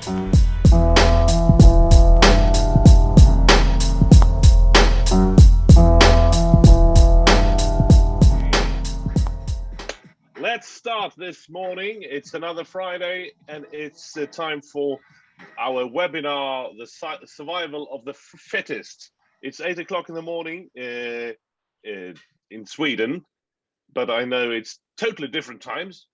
Let's start this morning. It's another Friday, and it's time for our webinar, The Survival of the Fittest. It's 8 o'clock in the morning in Sweden, but I know it's totally different times.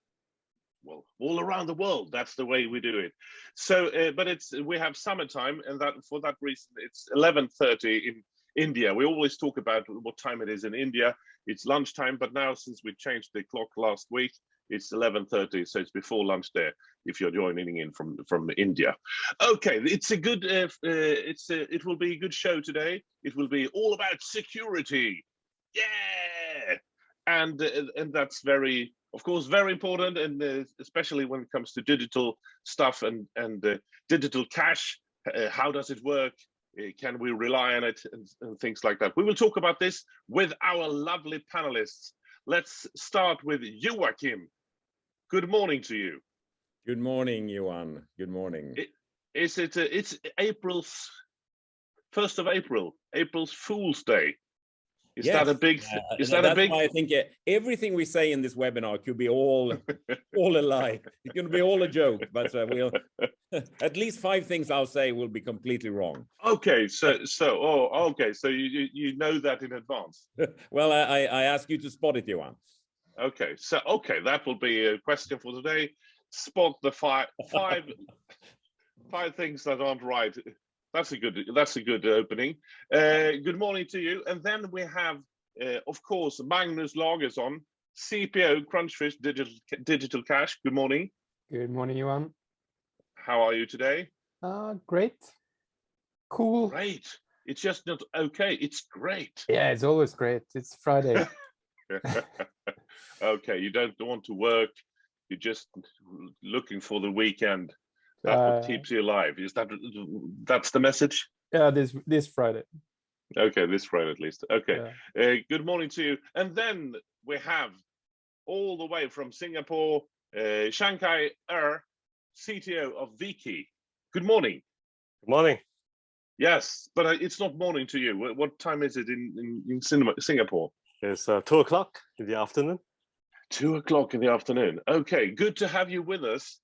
Well, all around the world, that's the way we do it. So, but we have summertime, and that for that reason, it's 11:30 in India. We always talk about what time it is in India. It's lunchtime, but now since we changed the clock last week, it's 11:30, so it's before lunch there. If you're joining in from India, okay, it's a good. It will be a good show today. It will be all about security, yeah, and that's very, of course, very important, and especially when it comes to digital stuff and digital cash. How does it work? Can we rely on it, and things like that? We will talk about this with our lovely panelists. Let's start with Joachim. Good morning to you. Good morning, Johan. Good morning. It's April's 1st of April, April's Fool's Day. Is that a big? Is that a big? Why I think everything we say in this webinar could be all a lie. It can be all a joke, but we'll at least 5 things I'll say will be completely wrong. Okay, so you know that in advance. Well, I ask you to spot it, Johan. Okay, that will be a question for today. Spot the five things that aren't right. That's a good opening. Good morning to you. And then we have, of course, Magnus Lagesson, CPO, Crunchfish Digital Cash. Good morning. Good morning, Johan. How are you today? Great. Cool. Great. It's just not okay. It's great. Yeah, it's always great. It's Friday. Okay, you don't want to work. You're just looking for the weekend. That's what keeps you alive. That's the message? Yeah, this Friday. Okay, this Friday at least. Okay. Yeah. Good morning to you. And then we have all the way from Singapore, Chiangkai Er, CTO of V-Key. Good morning. Good morning. Yes, but it's not morning to you. What time is it in Singapore? It's 2 o'clock in the afternoon. 2 o'clock in the afternoon. Okay, good to have you with us.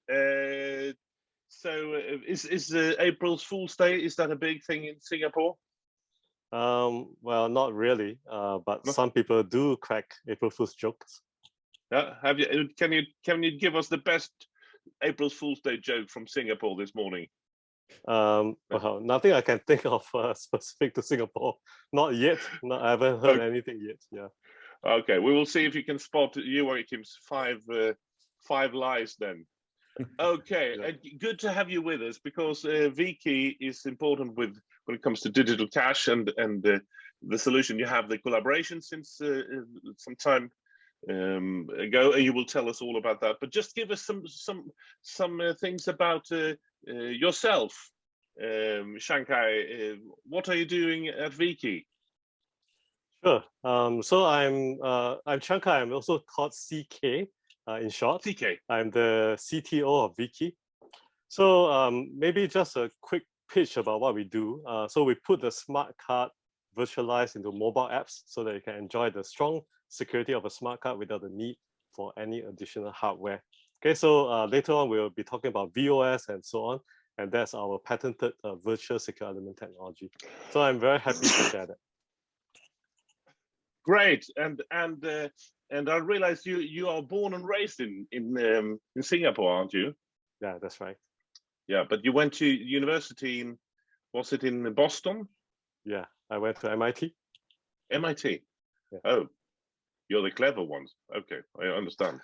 So is April's Fool's Day, is that a big thing in Singapore? Well, not really, but some people do crack April Fool's jokes. Have you? Can you give us the best April's Fool's Day joke from Singapore this morning? Well, nothing I can think of specific to Singapore. Not yet. I haven't heard anything yet. Yeah. Okay, we will see if you can spot Joachim's five lies then. Okay, yeah. Good to have you with us, because V-Key is important when it comes to digital cash and the solution. You have the collaboration since some time ago, and you will tell us all about that. But just give us some things about yourself, Chiangkai. What are you doing at V-Key? Sure. So I'm Chiangkai. I'm also called CK. In short, CK. I'm the CTO of V-Key. So maybe just a quick pitch about what we do. So we put the smart card virtualized into mobile apps so that you can enjoy the strong security of a smart card without the need for any additional hardware. Okay, so later on we'll be talking about VOS and so on, and that's our patented virtual secure element technology. So I'm very happy to share that. Great, and I realized you are born and raised in Singapore, aren't you? Yeah, that's right. Yeah, but you went to university was it in Boston? Yeah, I went to MIT. MIT. Yeah. Oh, you're the clever ones. Okay, I understand.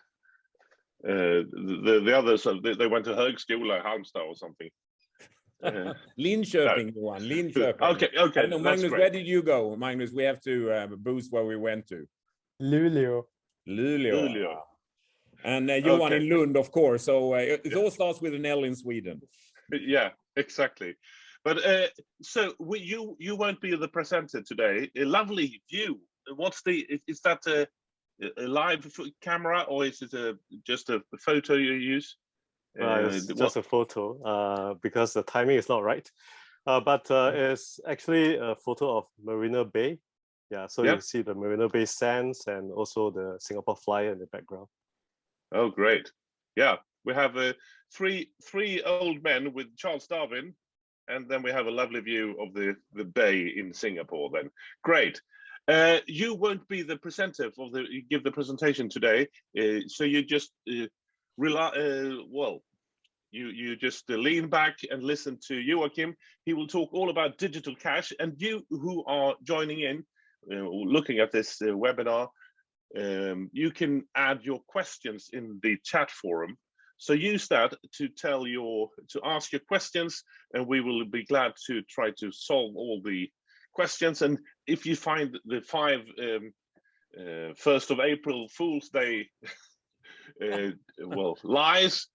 The others, they went to Högskola Halmstad or something. Linköping, no. One. Linköping. Okay. I know, Magnus, where did you go? Magnus, we have to boost where we went to. Luleå. And Johan in Lund, of course. So it all starts with an L in Sweden. Yeah, exactly. But so you won't be the presenter today. A lovely view. Is that a live camera, or is it just a photo you use? It's just a photo because the timing is not right. But it's actually a photo of Marina Bay. Yeah, so you see the Marina Bay sands and also the Singapore Flyer in the background. Oh, great. Yeah, we have three old men with Charles Darwin, and then we have a lovely view of the bay in Singapore then. Great. You won't be the presenter give the presentation today, so you just you just lean back and listen to Joachim. He will talk all about digital cash, and you who are joining in, looking at this webinar, you can add your questions in the chat forum. So use that to ask your questions, and we will be glad to try to solve all the questions. And if you find the 1st of April Fool's Day lies,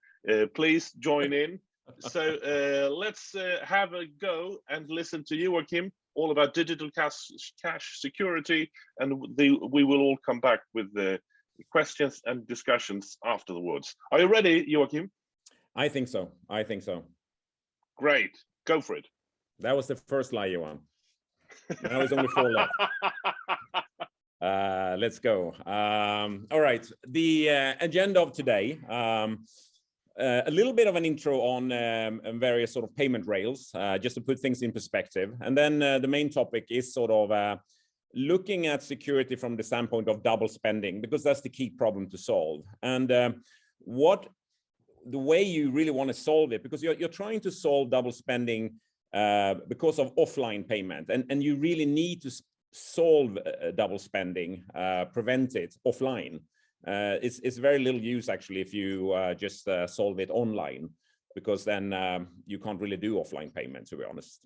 please join in. So let's have a go and listen to Joachim all about digital cash security, and we will all come back with the questions and discussions afterwards. Are you ready, Joachim? I think so. I think so. Great. Go for it. That was the first lie, Johan. Now it's only 4 left. Let's go. All right. The agenda of today, a little bit of an intro on various sort of payment rails, just to put things in perspective. And then the main topic is sort of looking at security from the standpoint of double spending, because that's the key problem to solve. And the way you really want to solve it, because you're trying to solve double spending because of offline payment, and you really need to solve double spending, prevent it offline. It's very little use actually if you just solve it online, because then you can't really do offline payments, to be honest.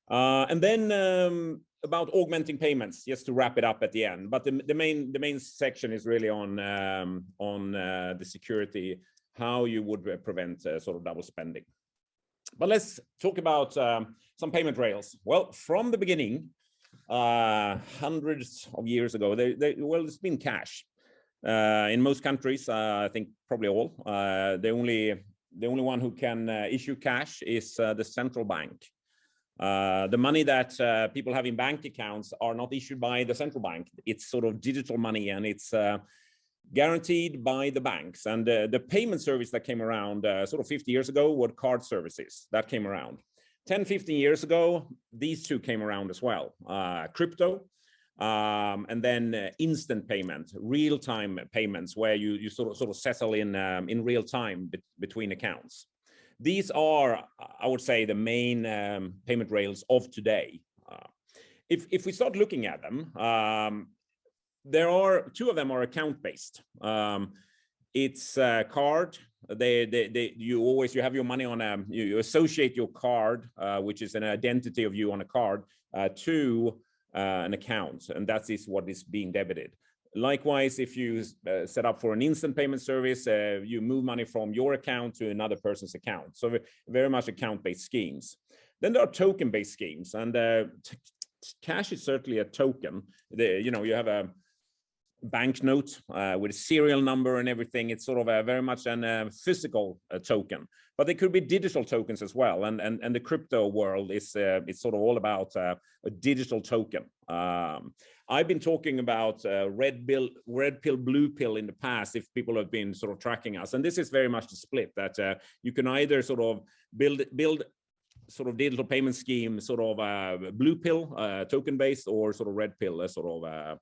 And then about augmenting payments, just to wrap it up at the end. But the main section is really on the security, how you would prevent sort of double spending. But let's talk about some payment rails. Well, from the beginning, hundreds of years ago, it's been cash. In most countries, I think probably all, the only one who can issue cash is the central bank. The money that people have in bank accounts are not issued by the central bank. It's sort of digital money, and it's guaranteed by the banks. And the payment service that came around sort of 50 years ago were card services that came around. 10, 15 years ago, these two came around as well. Crypto, and then instant payment, real-time payments, where you sort of settle in real time between accounts. These are, I would say, the main payment rails of today. If we start looking at them, there are two of them are account-based. It's a card. You have your money on you associate your card, which is an identity of you on a card, to an account, and that is what is being debited. Likewise, if you set up for an instant payment service, you move money from your account to another person's account. So very much account-based schemes. Then there are token-based schemes, and cash is certainly a token. You have a banknote with a serial number and everything. It's sort of very much a physical token, but they could be digital tokens as well. And the crypto world is it's sort of all about a digital token. I've been talking about red pill, blue pill in the past, if people have been sort of tracking us. And this is very much the split, that you can either sort of build sort of digital payment scheme, sort of blue pill, token based, or sort of red pill, sort of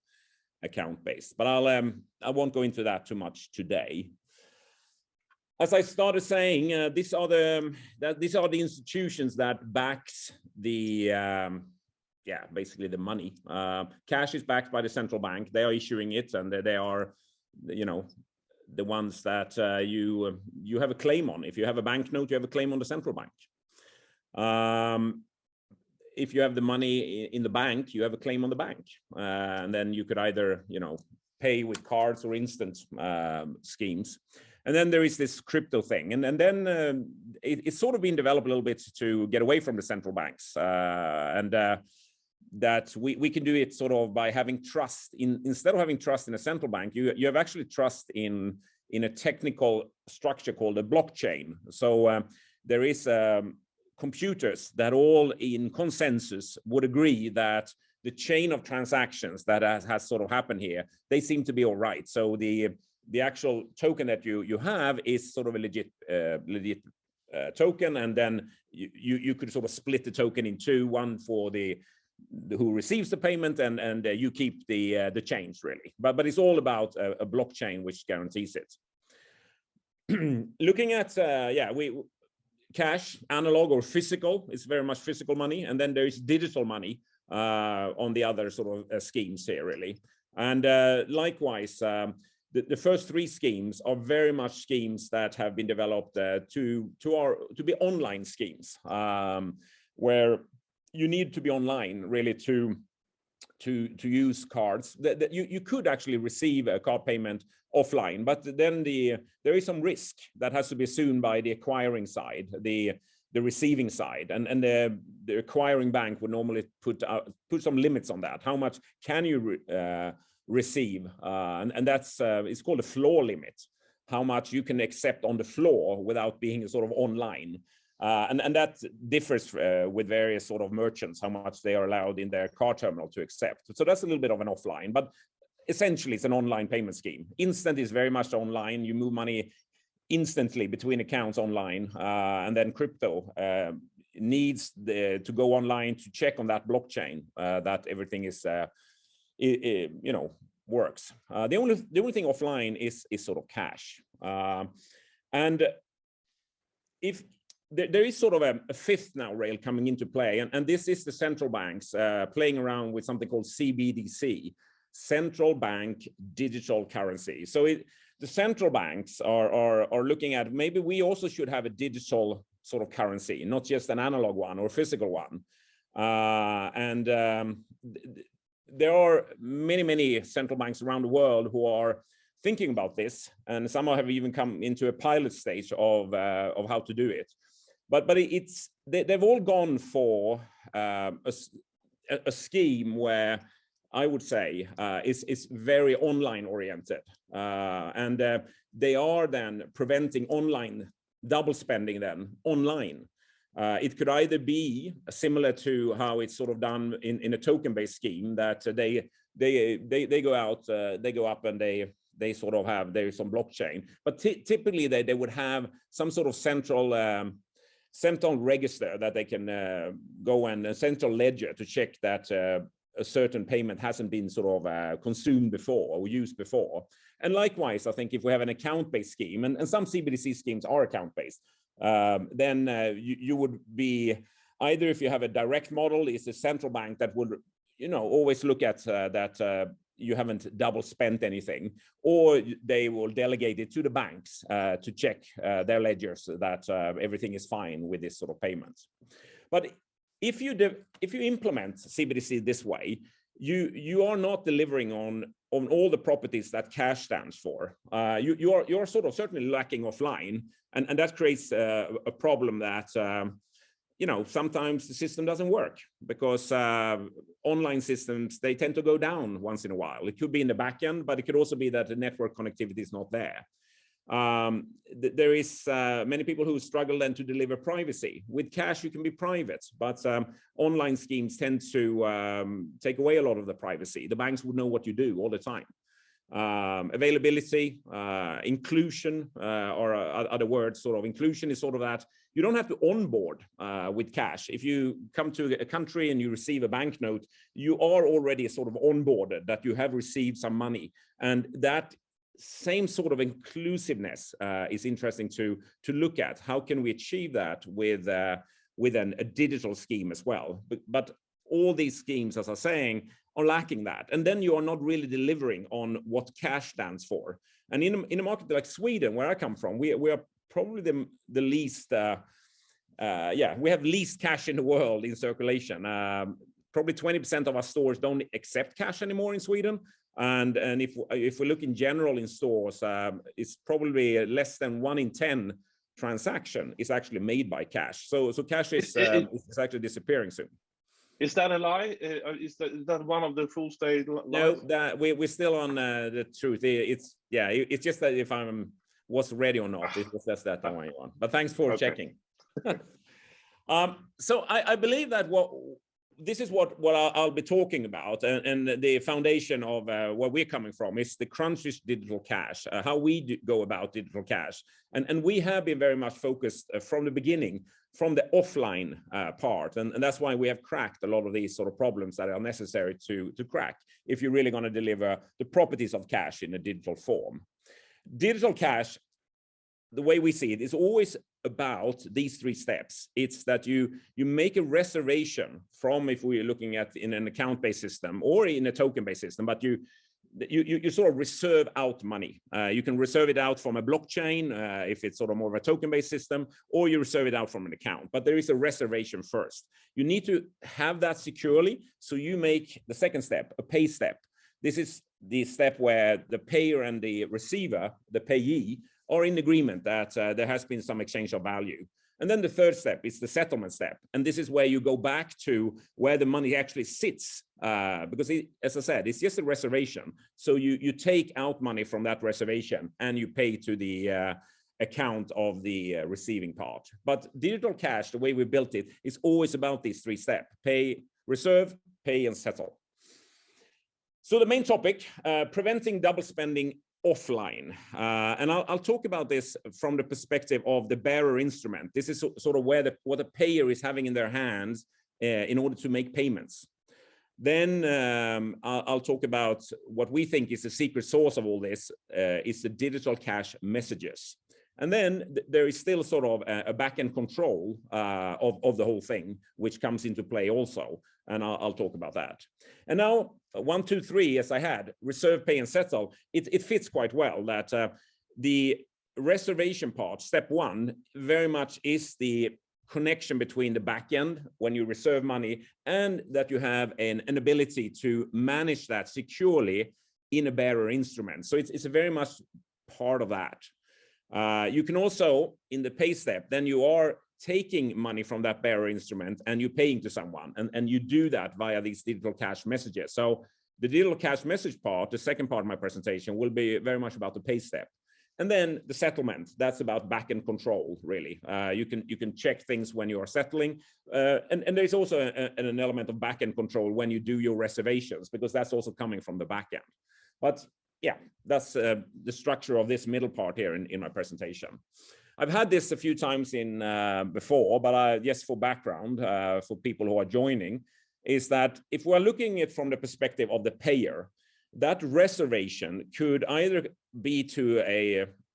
account based. But I won't go into that too much today. As I started saying, these are the institutions that backs the basically the money. Cash is backed by the central bank. They are issuing it, and they are, the ones that you have a claim on. If you have a banknote, you have a claim on the central bank. If you have the money in the bank, you have a claim on the bank, and then you could either pay with cards or instant schemes. And then there is this crypto thing, and then it's sort of been developed a little bit to get away from the central banks, and that we can do it sort of by having trust instead of having trust in a central bank. You have actually trust in in a technical structure called a blockchain. So there is computers that all in consensus would agree that the chain of transactions that has sort of happened here, they seem to be all right. So the actual token that you have is sort of a legit token, and then you could sort of split the token in two, one for the who receives the payment, and you keep the change, really. But it's all about a blockchain which guarantees it. Looking at cash, analog or physical, it's very much physical money, and then there is digital money on the other sort of schemes here, really. And likewise, the first three schemes are very much schemes that have been developed to be online schemes, where you need to be online really to use cards. That you could actually receive a card payment offline, but then there is some risk that has to be assumed by the acquiring side, the receiving side, and the acquiring bank would normally put some limits on that. How much can you receive? And that's it's called a floor limit. How much you can accept on the floor without being sort of online. And that differs with various sort of merchants, how much they are allowed in their card terminal to accept. So that's a little bit of an offline, but essentially it's an online payment scheme. Instant is very much online. You move money instantly between accounts online, and then crypto needs to go online to check on that blockchain that everything is, works. The only thing offline is sort of cash, and if there is sort of a fifth now rail coming into play, and this is the central banks playing around with something called CBDC, central bank digital currency. So the central banks are looking at, maybe we also should have a digital sort of currency, not just an analog one or physical one. There are many central banks around the world who are thinking about this, and some have even come into a pilot stage of how to do it. But they've all gone for a scheme where I would say is very online oriented, and they are then preventing online double spending then online. It could either be similar to how it's sort of done in a token-based scheme, that they go out, they go up, and they sort of have, there is some blockchain, but typically they would have some sort of central register that they can go, and a central ledger to check that a certain payment hasn't been sort of consumed before or used before. And likewise, I think if we have an account-based scheme, and some CBDC schemes are account-based, then you would be, either if you have a direct model, it's a central bank that would, always look at that you haven't double spent anything, or they will delegate it to the banks to check their ledgers that everything is fine with this sort of payment. But if you implement CBDC this way, you are not delivering on all the properties that cash stands for. You're sort of certainly lacking offline, and that creates a problem that sometimes the system doesn't work, because online systems, they tend to go down once in a while. It could be in the back end, but it could also be that the network connectivity is not there. There is many people who struggle then to deliver privacy. With cash, you can be private, but online schemes tend to take away a lot of the privacy. The banks would know what you do all the time. Availability, inclusion, or other words, sort of inclusion is sort of that you don't have to onboard with cash. If you come to a country and you receive a banknote, you are already sort of onboarded, that you have received some money, and that same sort of inclusiveness is interesting to look at. How can we achieve that with a digital scheme as well? But all these schemes, as I was saying, are lacking that, and then you are not really delivering on what cash stands for. And in a market like Sweden, where I come from, we are probably the least, we have least cash in the world in circulation. Probably 20% of our stores don't accept cash anymore in Sweden. And if we look in general in stores, it's probably less than 1 in 10 transaction is actually made by cash. So cash is actually disappearing soon. Is that a lie? Is that one of the full state lies? No, that we're still on the truth. It's just that if I'm was ready or not. It was just that one. But thanks for checking. So I believe that this is what I'll be talking about, and the foundation of where we're coming from is the Crunchfish Digital Cash, how we go about digital cash. And we have been very much focused from the beginning, from the offline part. And that's why we have cracked a lot of these sort of problems that are necessary to crack if you're really going to deliver the properties of cash in a digital form. Digital cash, the way we see it, is always about these 3 steps. It's that you make a reservation from, if we're looking at in an account-based system or in a token-based system, but you sort of reserve out money. You can reserve it out from a blockchain if it's sort of more of a token-based system, or you reserve it out from an account. But there is a reservation first. You need to have that securely, so you make the second step, a pay step. This is the step where the payer and the receiver, the payee, are in agreement that there has been some exchange of value. And then the third step is the settlement step. And this is where you go back to where the money actually sits, because as I said, it's just a reservation. So you take out money from that reservation and you pay to the account of the receiving part. But digital cash, the way we built it, is always about these 3 steps: pay, reserve, pay, and settle. So the main topic, preventing double spending offline. And I'll talk about this from the perspective of the bearer instrument. This is sort of where what the payer is having in their hands in order to make payments. Then I'll talk about what we think is the secret source of all this, is the digital cash messages. And then there is still sort of a back-end control of the whole thing, which comes into play also. And I'll talk about that. And now 1, 2, 3, as I had, reserve, pay, and settle, it fits quite well that the reservation part, step 1, very much is the connection between the backend when you reserve money, and that you have an ability to manage that securely in a bearer instrument. So it's a very much part of that. You can also, in the pay step, then you are taking money from that bearer instrument and you're paying to someone, and you do that via these digital cash messages. So the digital cash message part, the second part of my presentation, will be very much about the pay step. And then the settlement, that's about back-end control, really. You can check things when you are settling. And there's also an element of back-end control when you do your reservations, because that's also coming from the back-end. But yeah, that's the structure of this middle part here in my presentation. I've had this a few times in before, but just for background, for people who are joining, is that if we're looking at it from the perspective of the payer, that reservation could either be to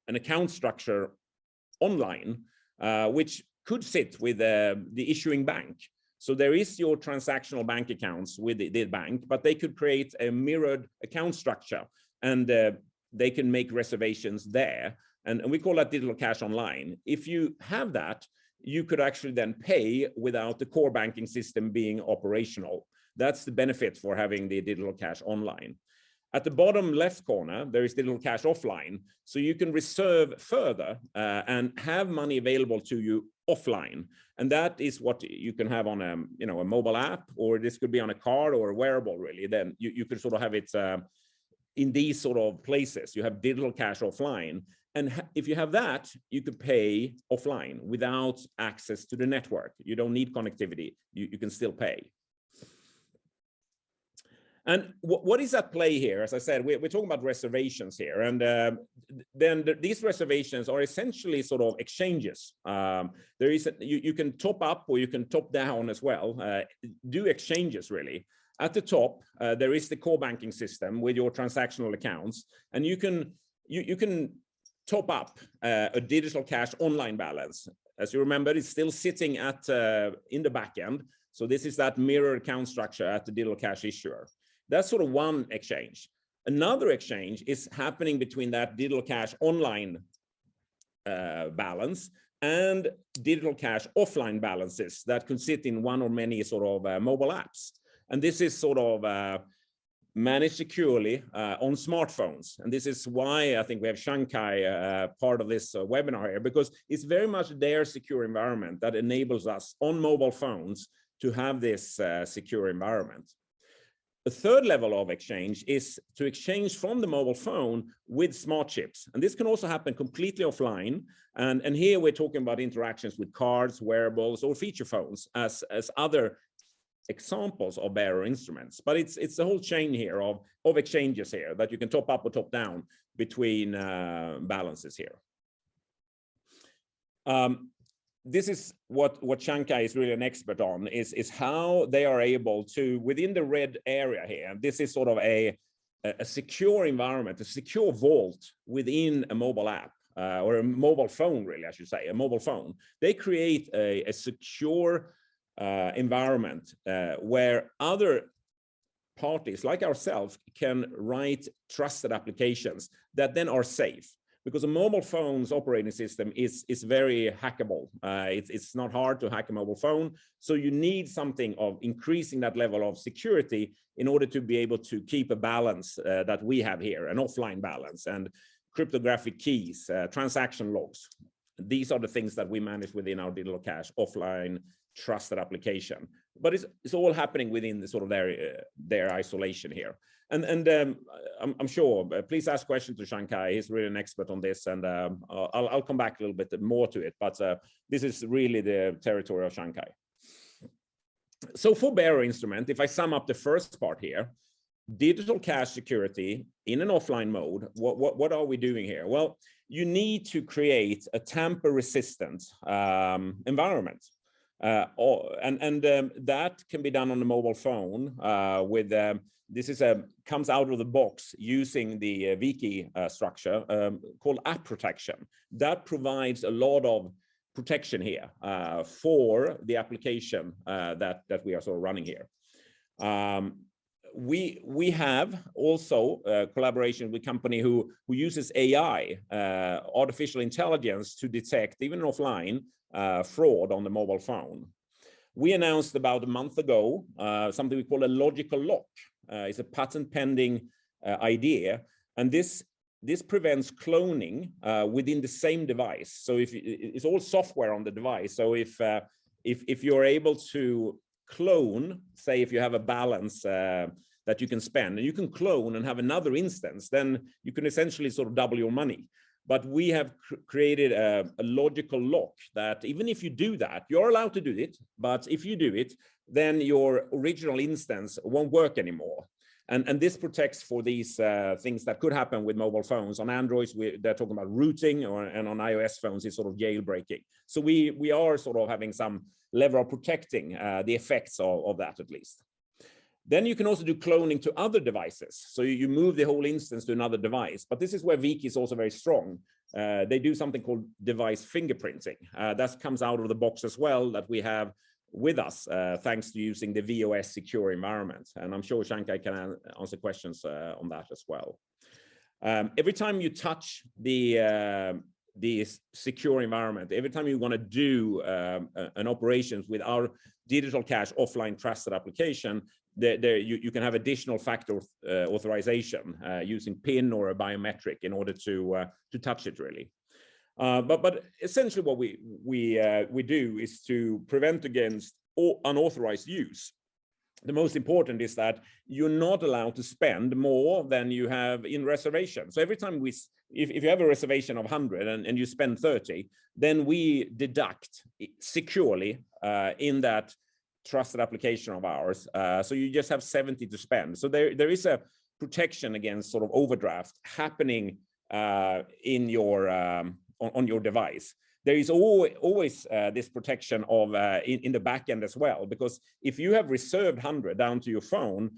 an account structure online, which could sit with the issuing bank. So there is your transactional bank accounts with the bank, but they could create a mirrored account structure, and they can make reservations there. And we call that digital cash online. If you have that, you could actually then pay without the core banking system being operational. That's the benefit for having the digital cash online. At the bottom left corner, there is digital cash offline. So you can reserve further and have money available to you offline. And that is what you can have on a mobile app, or this could be on a card or a wearable, really. Then you could sort of have it in these sort of places. You have digital cash offline. And if you have that, you could pay offline without access to the network. You don't need connectivity. You can still pay. And what is at play here? As I said, we're talking about reservations here. And then these reservations are essentially sort of exchanges. There is you can top up or you can top down as well, do exchanges really. At the top, there is the core banking system with your transactional accounts. And you can top up a digital cash online balance. As you remember, it's still sitting at in the back end. So this is that mirror account structure at the digital cash issuer. That's sort of one exchange. Another exchange is happening between that digital cash online balance and digital cash offline balances that could sit in one or many sort of mobile apps. And this is sort of managed securely on smartphones. And this is why I think we have Chiangkai part of this webinar here, because it's very much their secure environment that enables us on mobile phones to have this secure environment. A third level of exchange is to exchange from the mobile phone with smart chips. And this can also happen completely offline. And here we're talking about interactions with cards, wearables, or feature phones as other examples of bearer instruments. But it's the whole chain here of exchanges here that you can top up or top down between balances here. This is what Chiangkai is really an expert on, is how they are able to, within the red area here, this is sort of a secure environment, a secure vault within a mobile app, or a mobile phone, really, I should say, a mobile phone. They create a secure environment where other parties like ourselves can write trusted applications that then are safe. Because a mobile phone's operating system is very hackable. It's not hard to hack a mobile phone. So you need something of increasing that level of security in order to be able to keep a balance that we have here, an offline balance, and cryptographic keys, transaction logs. These are the things that we manage within our digital cash offline trusted application. But it's all happening within the sort of their isolation here. And I'm sure, please ask questions to Chiangkai. He's really an expert on this, and I'll come back a little bit more to it, but this is really the territory of Chiangkai. So for bearer instrument, if I sum up the first part here, digital cash security in an offline mode, what are we doing here? Well, you need to create a tamper-resistant environment. That can be done on the mobile phone with this comes out of the box using the V-Key structure called app protection. That provides a lot of protection here for the application that we are sort of running here. We have also collaboration with a company who uses AI, artificial intelligence, to detect, even offline, fraud on the mobile phone. We announced about a month ago something we call a logical lock. It's a patent pending idea, and this prevents cloning within the same device. So if it's all software on the device, so if you're able to clone, say if you have a balance that you can spend, and you can clone and have another instance, then you can essentially sort of double your money. But we have created a logical lock that even if you do that, you're allowed to do it, but if you do it, then your original instance won't work anymore. And this protects for these things that could happen with mobile phones. On Androids, they're talking about rooting, and on iOS phones, it's sort of jailbreaking. So we are sort of having some level of protecting the effects of that, at least. Then you can also do cloning to other devices. So you move the whole instance to another device. But this is where V-Key is also very strong. They do something called device fingerprinting. That comes out of the box as well, that we have with us, thanks to using the VOS secure environment. And I'm sure Chiangkai can answer questions on that as well. Every time you touch the secure environment, every time you want to do an operations with our digital cash offline trusted application, you can have additional factor authorization using PIN or a biometric in order to touch it, really. But essentially what we do is to prevent against unauthorized use. The most important is that you're not allowed to spend more than you have in reservation. So every time if you have a reservation of 100 and you spend 30, then we deduct securely in that trusted application of ours. So you just have 70 to spend. So there is a protection against sort of overdraft happening in your on your device. There is always this protection of in the backend as well, because if you have reserved 100 down to your phone,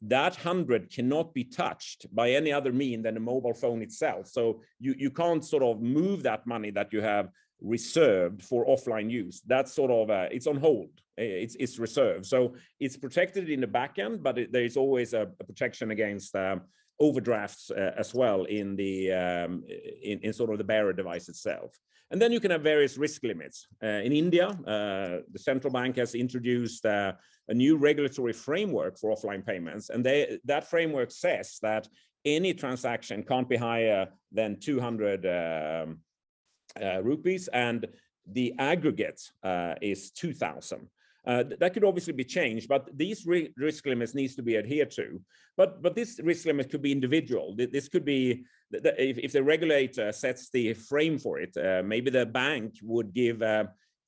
that 100 cannot be touched by any other mean than the mobile phone itself. So you can't sort of move that money that you have reserved for offline use. That's sort of it's on hold. It's reserved. So it's protected in the backend, but there is always a protection against overdrafts as well in the in sort of the bearer device itself. And then you can have various risk limits. In India, the central bank has introduced a new regulatory framework for offline payments, and that framework says that any transaction can't be higher than 200 rupees, and the aggregate is 2,000. That could obviously be changed, but these risk limits needs to be adhered to. But this risk limit could be individual. This could be, if the regulator sets the frame for it, maybe the bank would give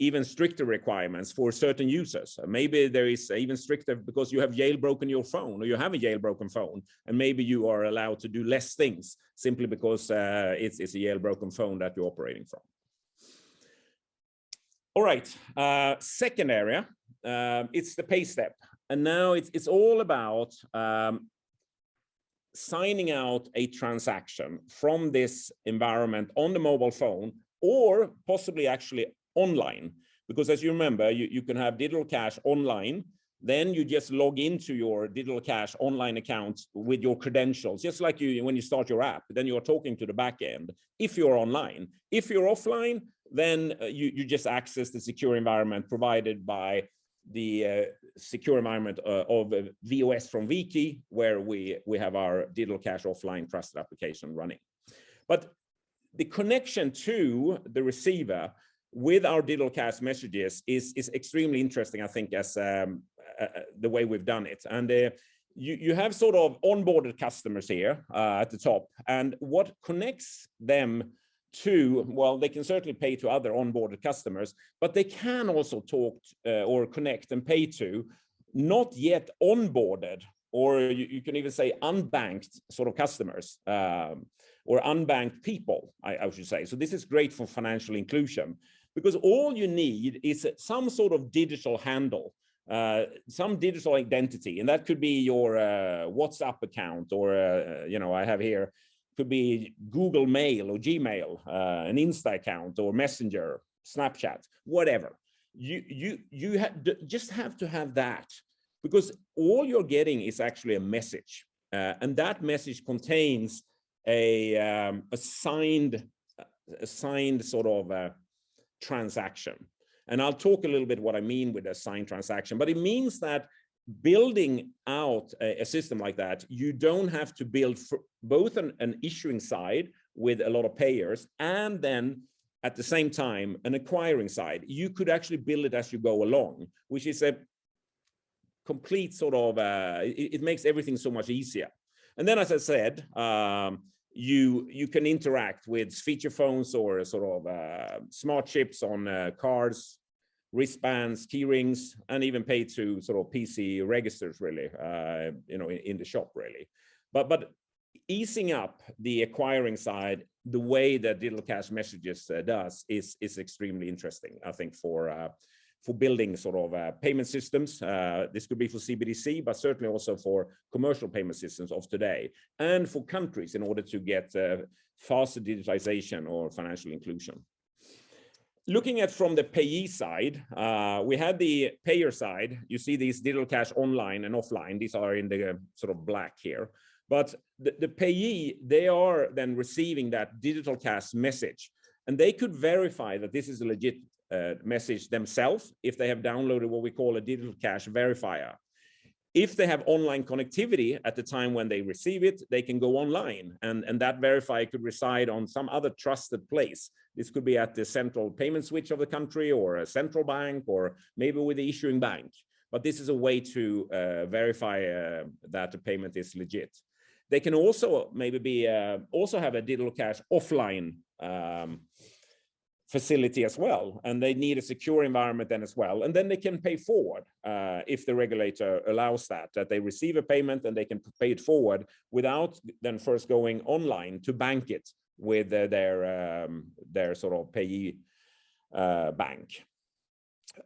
even stricter requirements for certain users. Maybe there is even stricter because you have jailbroken your phone, or you have a jailbroken phone, and maybe you are allowed to do less things simply because it's a jailbroken phone that you're operating from. All right, second area, it's the pay step. And now it's all about signing out a transaction from this environment on the mobile phone, or possibly actually online. Because as you remember, you can have digital cash online, then you just log into your digital cash online account with your credentials, just like when you start your app, then you're talking to the back end if you're online. If you're offline, then you just access the secure environment provided by the secure environment of VOS from V-Key, where we have our digital cash offline trusted application running. But the connection to the receiver with our digital cash messages is extremely interesting, I think, as the way we've done it. And you have sort of onboarded customers here at the top, and what connects them to, well, they can certainly pay to other onboarded customers, but they can also talk or connect and pay to not yet onboarded, or you can even say unbanked sort of customers, or unbanked people, I should say. So this is great for financial inclusion, because all you need is some sort of digital handle, some digital identity, and that could be your WhatsApp account, or I have here, could be Google Mail or Gmail, an Insta account or Messenger, Snapchat, whatever. You just have to have that, because all you're getting is actually a message, and that message contains a signed sort of transaction. And I'll talk a little bit what I mean with a signed transaction, but it means that building out a system like that, you don't have to build for both an issuing side with a lot of payers, and then at the same time an acquiring side. You could actually build it as you go along, which is a complete sort of it makes everything so much easier. And then, as I said, you can interact with feature phones or sort of smart chips on cards, wristbands, key rings, and even pay to sort of PC registers, really, in the shop, really. But easing up the acquiring side, the way that digital cash messages does is extremely interesting, I think, for building sort of payment systems. This could be for CBDC, but certainly also for commercial payment systems of today, and for countries in order to get faster digitization or financial inclusion. Looking at from the payee side, we had the payer side. You see these digital cash online and offline. These are in the sort of black here. But the payee, they are then receiving that digital cash message, and they could verify that this is a legit message themselves if they have downloaded what we call a digital cash verifier. If they have online connectivity at the time when they receive it, they can go online, and that verifier could reside on some other trusted place. This could be at the central payment switch of the country, or a central bank, or maybe with the issuing bank. But this is a way to verify that the payment is legit. They can also maybe be also have a digital cash offline facility as well, and they need a secure environment then as well, and then they can pay forward if the regulator allows that they receive a payment and they can pay it forward without then first going online to bank it with their sort of payee bank.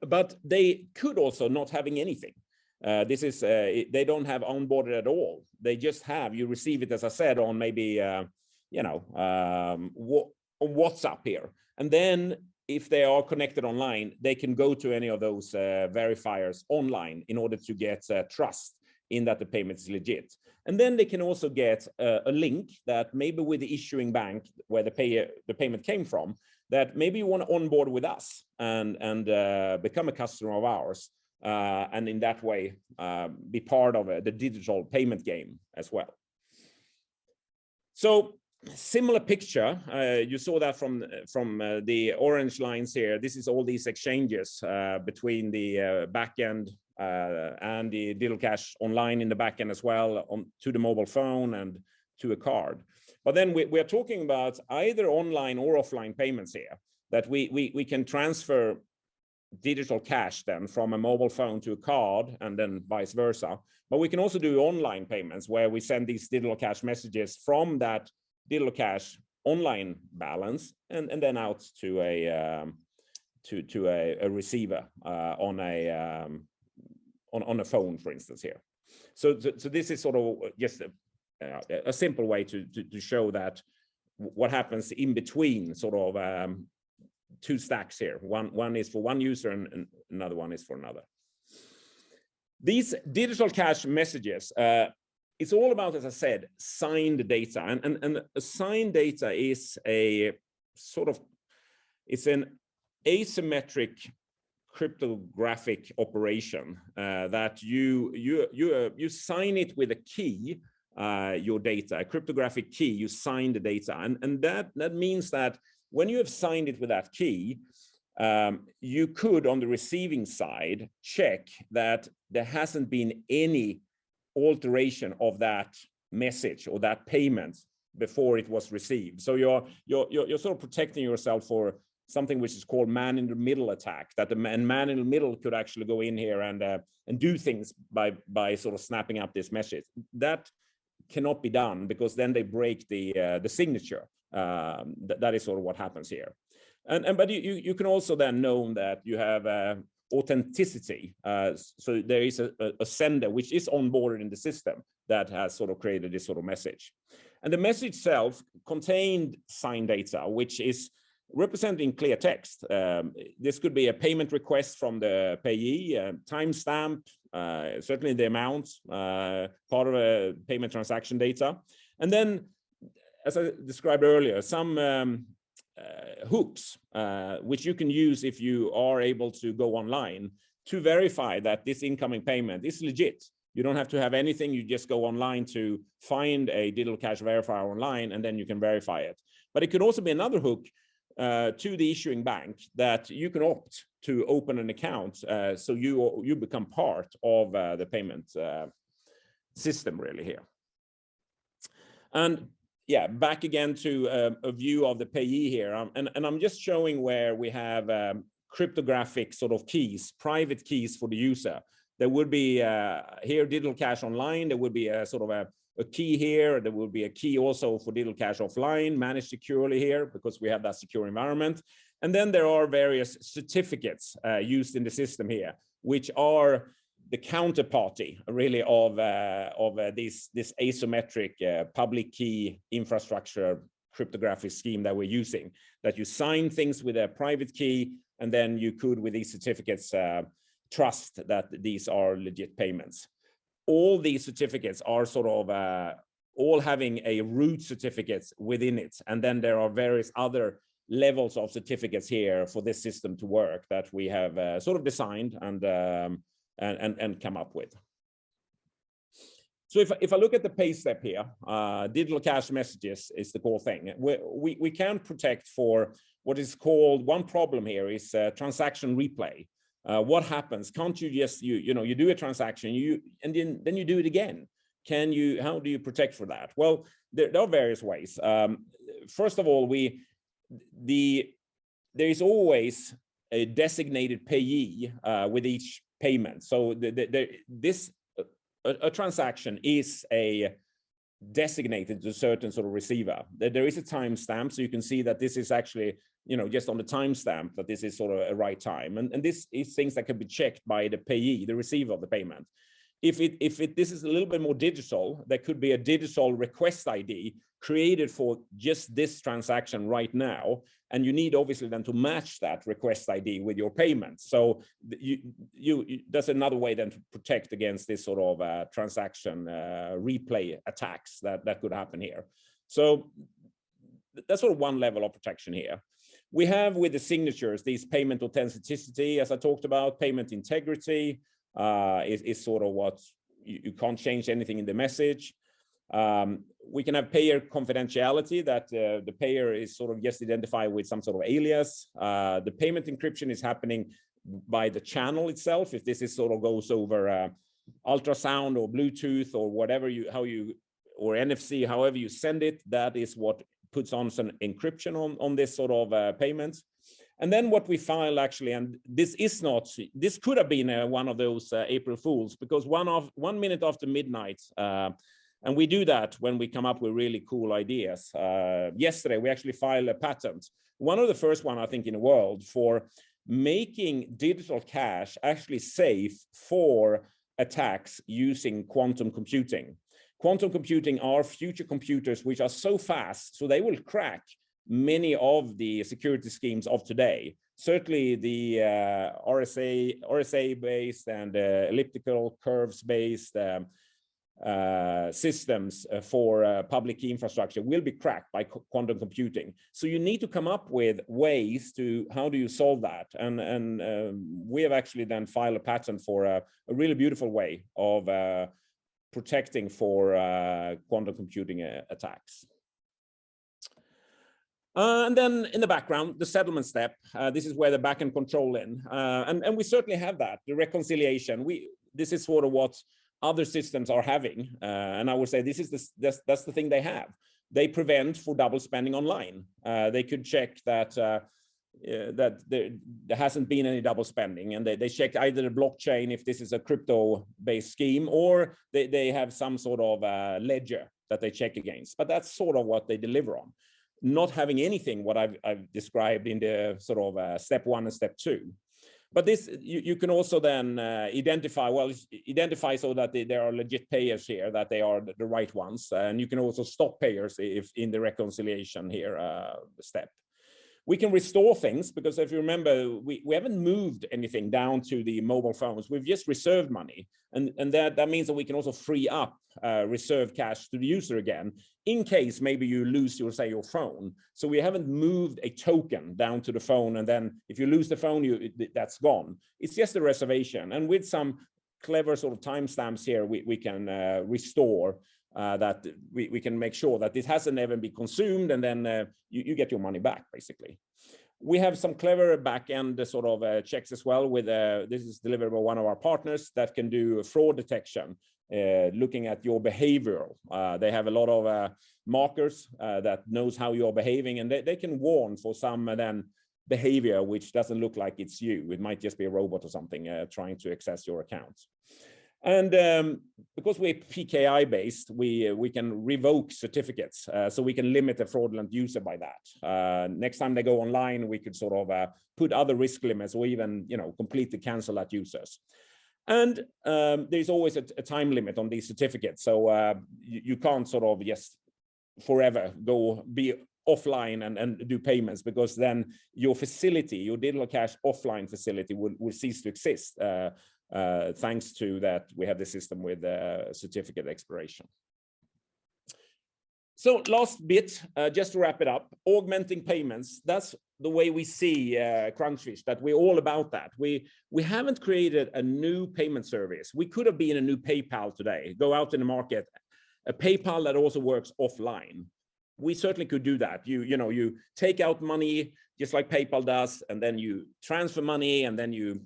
But they could also not having anything. This is they don't have onboarded at all. They just have, you receive it, as I said, on maybe on WhatsApp here. And then if they are connected online, they can go to any of those verifiers online in order to get trust in that the payment is legit. And then they can also get a link that maybe with the issuing bank where the payment came from, that maybe you want to onboard with us and become a customer of ours, and in that way be part of the digital payment game as well. So similar picture. You saw that from the orange lines here. This is all these exchanges between the backend and the digital cash online in the backend as well, to the mobile phone and to a card. But then we are talking about either online or offline payments here, that we can transfer digital cash then from a mobile phone to a card and then vice versa. But we can also do online payments where we send these digital cash messages from that digital cash online balance and then out to a receiver on a phone, for instance, here. So this is sort of just a simple way to show that what happens in between sort of two stacks here. One is for one user and another one is for another. These digital cash messages, it's all about, as I said, signed data, and signed data is a sort of, it's an asymmetric cryptographic operation that you sign it with a key, your data, a cryptographic key. You sign the data, and that means that when you have signed it with that key, you could, on the receiving side, check that there hasn't been any alteration of that message or that payment before it was received. So you're sort of protecting yourself for something which is called man-in-the-middle attack, that the man in the middle could actually go in here and do things by sort of snapping up this message. That cannot be done, because then they break the signature. That is sort of what happens here. But you can also then know that you have authenticity. So there is a sender which is onboarded in the system that has sort of created this sort of message. And the message itself contained signed data, which is represented in clear text. This could be a payment request from the payee, timestamp, certainly the amount, part of a payment transaction data. And then, as I described earlier, some hooks, which you can use if you are able to go online to verify that this incoming payment is legit. You don't have to have anything. You just go online to find a digital cash verifier online, and then you can verify it. But it could also be another hook to the issuing bank that you can opt to open an account, so you become part of the payment system really here. And yeah, back again to a view of the payee here, and I'm just showing where we have cryptographic sort of keys, private keys for the user. There would be here digital cash online. There would be a sort of a key here. There will be a key also for digital cash offline, managed securely here, because we have that secure environment. And then there are various certificates used in the system here, which are the counterparty really of this asymmetric public key infrastructure cryptographic scheme that we're using, that you sign things with a private key, and then you could, with these certificates, trust that these are legit payments. All these certificates are sort of all having a root certificates within it. And then there are various other levels of certificates here for this system to work that we have sort of designed and come up with. So if I look at the pay step here, digital cash messages is the core thing. We can protect for what is called, one problem here is transaction replay. What happens? Can't you just you do a transaction and then you do it again? How do you protect for that? Well, there are various ways. First of all, there is always a designated payee with each payment. So a transaction is designated to a certain sort of receiver. There is a timestamp, so you can see that this is actually, just on the timestamp, that this is sort of a right time. And this is things that can be checked by the payee, the receiver of the payment. If this is a little bit more digital, there could be a digital request ID created for just this transaction right now. And you need obviously then to match that request ID with your payment. So that's another way then to protect against this sort of transaction replay attacks that could happen here. So that's sort of one level of protection here. We have with the signatures, these payment authenticity, as I talked about, payment integrity is sort of what you can't change anything in the message. We can have payer confidentiality, that the payer is sort of just identified with some sort of alias. The payment encryption is happening by the channel itself. If this is sort of goes over ultrasound or Bluetooth or whatever or NFC, however you send it, that is what puts on some encryption on this sort of payments. And then what we file actually, and this could have been one of those April Fools, because 1 minute after midnight, and we do that when we come up with really cool ideas. Yesterday, we actually filed a patent, one of the first one, I think, in the world, for making digital cash actually safe for attacks using quantum computing. Quantum computing are future computers which are so fast, so they will crack many of the security schemes of today. Certainly the RSA-based and elliptical curves-based systems for public key infrastructure will be cracked by quantum computing. So you need to come up with ways to how do you solve that. And we have actually then filed a patent for a really beautiful way of protecting for quantum computing attacks. And then in the background, the settlement step, this is where the backend control in. And we certainly have that, the reconciliation. This is sort of what other systems are having. And I would say that's the thing they have. They prevent for double spending online. They could check that that there hasn't been any double spending, and they check either the blockchain if this is a crypto-based scheme, or they have some sort of ledger that they check against. But that's sort of what they deliver on. Not having anything what I've described in the sort of step 1 and step 2. But this, you can also then identify so that there are legit payers here, that they are the right ones. And you can also stop payers if in the reconciliation here step. We can restore things, because if you remember, we haven't moved anything down to the mobile phones. We've just reserved money. And that means that we can also free up reserved cash to the user again, in case maybe you lose your phone. So we haven't moved a token down to the phone, and then if you lose the phone, that's gone. It's just a reservation. And with some clever sort of timestamps here, we can restore that we can make sure that this hasn't ever been consumed, and then you get your money back, basically. We have some clever back-end sort of checks as well with, this is delivered by one of our partners that can do fraud detection, looking at your behavioral. They have a lot of markers that knows how you're behaving, and they can warn for some then behavior which doesn't look like it's you. It might just be a robot or something trying to access your account. And because we're PKI based, we can revoke certificates, so we can limit a fraudulent user by that. Next time they go online, we could sort of put other risk limits, or even completely cancel that users. And there's always a time limit on these certificates, so you can't sort of just forever be offline and do payments, because then your facility, your digital cash offline facility will cease to exist. Thanks to that, we have the system with certificate expiration. So last bit, just to wrap it up, augmenting payments. That's the way we see Crunchfish, that we're all about that. We haven't created a new payment service. We could have been a new PayPal today, go out in the market, a PayPal that also works offline. We certainly could do that. You take out money just like PayPal does, and then you transfer money, and then you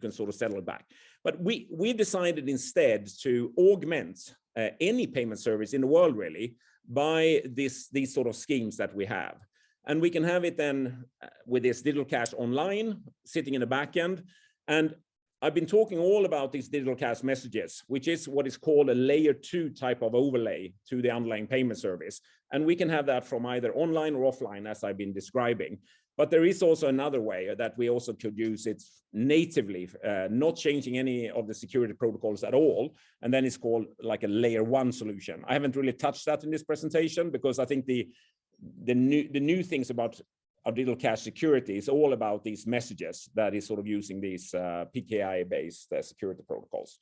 can sort of settle it back. But we decided instead to augment any payment service in the world, really, by these sort of schemes that we have. And we can have it then with this digital cash online, sitting in the back end. And I've been talking all about these digital cash messages, which is what is called a layer 2 type of overlay to the underlying payment service. And we can have that from either online or offline, as I've been describing. But there is also another way that we also could use it natively, not changing any of the security protocols at all. And then it's called like a layer 1 solution. I haven't really touched that in this presentation, because I think the new things about our digital cash security is all about these messages that is sort of using these PKI-based security protocols.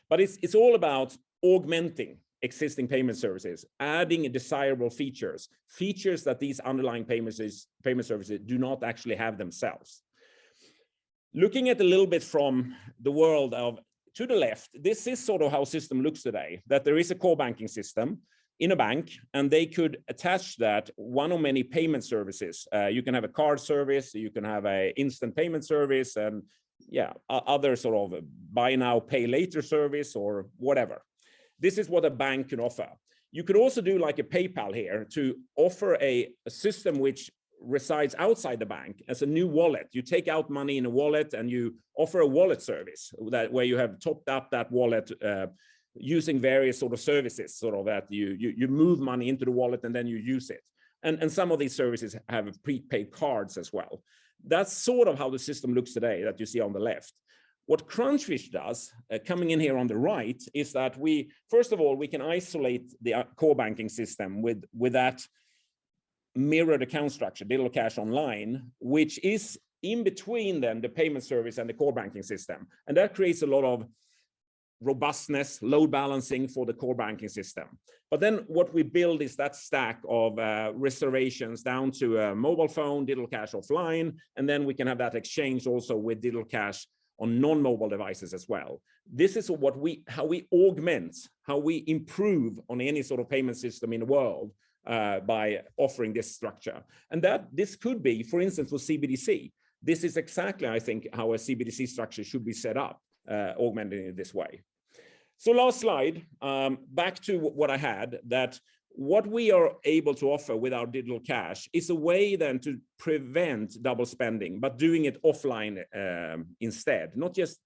But it's all about augmenting existing payment services, adding desirable features that these underlying payment services do not actually have themselves. Looking at a little bit from the world of to the left, this is sort of how system looks today, that there is a core banking system in a bank, and they could attach that one or many payment services. You can have a card service, you can have a instant payment service, and yeah, other sort of buy now, pay later service or whatever. This is what a bank can offer. You could also do like a PayPal here to offer a system which resides outside the bank as a new wallet. You take out money in a wallet and you offer a wallet service where you have topped up that wallet using various sort of services, sort of that you move money into the wallet and then you use it. And some of these services have prepaid cards as well. That's sort of how the system looks today that you see on the left. What Crunchfish does, coming in here on the right, is that first of all, we can isolate the core banking system with that mirrored account structure, Digital Cash Online, which is in between then the payment service and the core banking system. And that creates a lot of robustness, load balancing for the core banking system. But then what we build is that stack of reservations down to a mobile phone, Digital Cash offline, and then we can have that exchange also with Digital Cash on non-mobile devices as well. This is how we augment, how we improve on any sort of payment system in the world by offering this structure. And this could be, for instance, for CBDC. This is exactly, I think, how a CBDC structure should be set up, augmented in this way. So last slide, back to what I had, that what we are able to offer with our digital cash is a way then to prevent double spending, but doing it offline instead, not just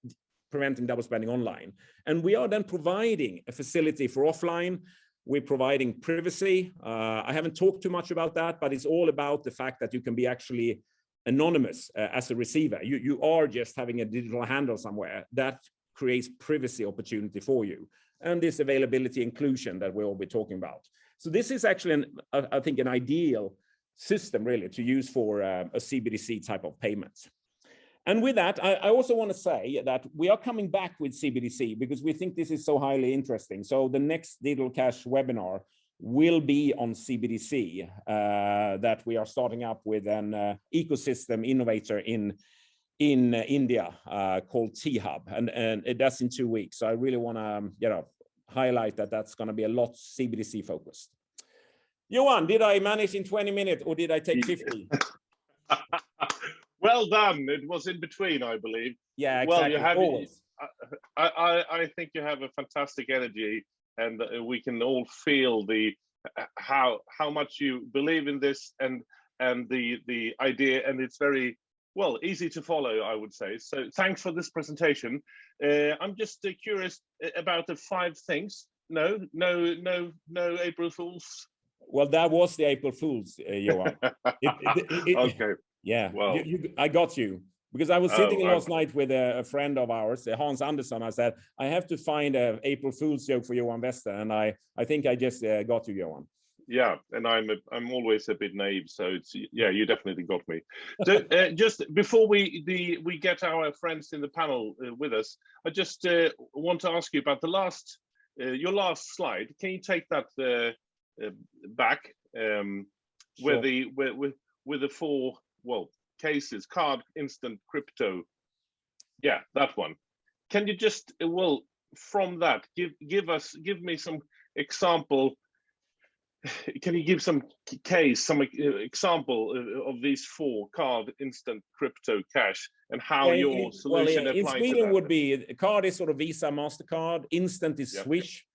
preventing double spending online. And we are then providing a facility for offline. We're providing privacy. I haven't talked too much about that, but it's all about the fact that you can be actually anonymous as a receiver. You are just having a digital handle somewhere. That creates privacy opportunity for you. And this availability inclusion that we'll be talking about. So this is actually, I think, an ideal system really to use for a CBDC type of payments. And with that, I also want to say that we are coming back with CBDC because we think this is so highly interesting. So the next Digital Cash webinar will be on CBDC that we are starting up with an ecosystem innovator in India called T-Hub, and that's in 2 weeks. So I really want to highlight that that's going to be a lot CBDC focused. Johan, did I manage in 20 minutes or did I take 50? Well done. It was in between, I believe. Yeah, exactly. Well, you have always. I think you have a fantastic energy, and we can all feel how much you believe in this and the idea, and it's very easy to follow, I would say. So thanks for this presentation. I'm just curious about the 5 things. No April Fools. Well, that was the April Fools, Johan. Okay. Yeah, well, I got you. Because I was sitting last night with a friend of ours, Hans Andersson. I said, I have to find an April Fool's joke for Johan Wester. And I think I just got you, Johan. Yeah, and I'm always a bit naive, so you definitely got me. So, just before we get our friends in the panel with us, I just want to ask you about your last slide. Can you take that back Sure. with the 4 cases: card, instant, crypto? Yeah, that one. Can you just from that give me some example? Can you give some example of these 4: card, instant, crypto, cash, and how your solution applies to that? In Sweden would be, card is sort of Visa, MasterCard, instant is Swish,